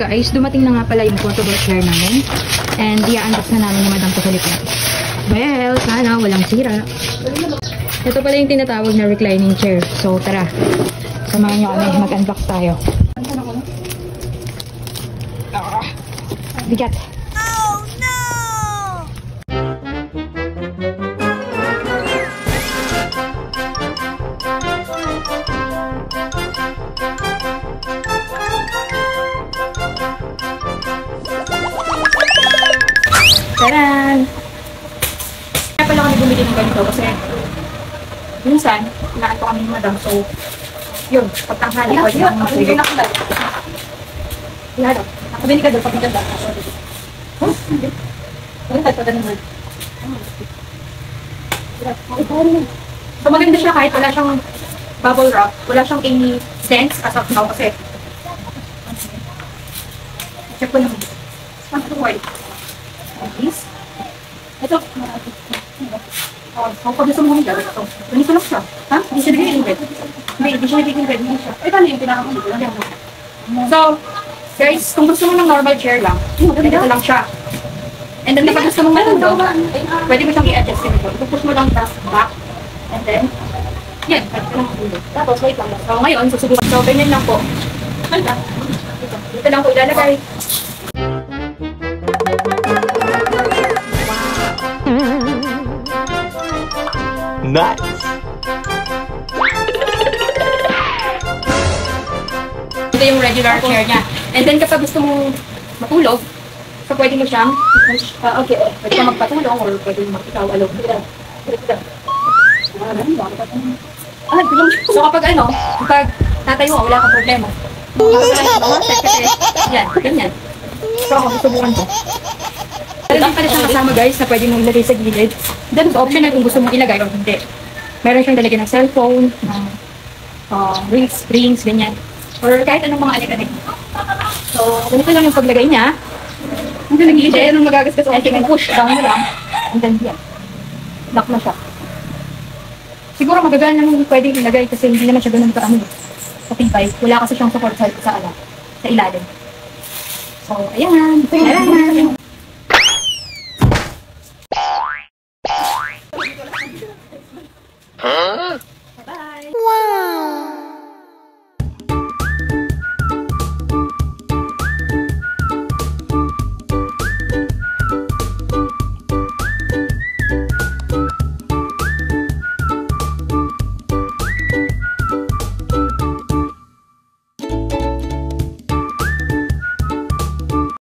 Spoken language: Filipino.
guys, dumating na nga pala yung portable chair namin. And i-unbox na namin yung madam ko sa likod. Well, sana walang sira. Ito pala yung tinatawag na reclining chair. So, tara. Samahan nyo kami. Mag-unbox tayo. Bigat. Oh, no! Taran! Kaya pala kami bumili ng ganito kasi minsan, inaanto kami ng madam. So, yun, pagtanghali ko yung mga bigay. Wala daw. Nakabili ka daw, pag maganda. So, maganda siya kahit wala siyang bubble wrap. Wala siyang any sense as of now kasi check ko naman. Ito, white. Please. Ito. Kung gusto mo gawin ito. Ganito lang siya. Ha? Hindi siya nagiging red. Hindi siya nagiging red. Hindi siya. Paano yung pinakakulit? So, guys, kung gusto mo ng normal chair lang, ganito lang siya. And then, kapag gusto mong matundo, pwede mo siyang i-adjust dito. Ipupush mo lang sa back. And then, yan. Tapos, wait lang. So, ngayon, susubukan. So, ganyan lang po. Dito lang po ilalagay. Nice! Ito yung regular chair niya. And then kapag gusto mong matulog, so pwede mo siyang okay, pwede ka magpatulong or pwede mo ikaw alone. So kapag kapag tatayo ka, wala kang problema. Yan, ganyan. So ako susubukan ko. Meron pala siyang kasama guys na pwede mong ilagay sa gilid. Then option na kung gusto mong ilagay o hindi. Meron siyang talagyan ng cellphone, rings, ganyan. Or kahit anong mga anik-anik. So, ganito lang yung paglagay niya. Ang nagigilid siya, yan ang magagasgas. And you can push down na lang. And then yan. Lock na siya. Siguro magagaan lang pwedeng ilagay kasi hindi naman siya ganun katibay. Wala kasi siyang support sa ilalim. So, ayan. Ayan.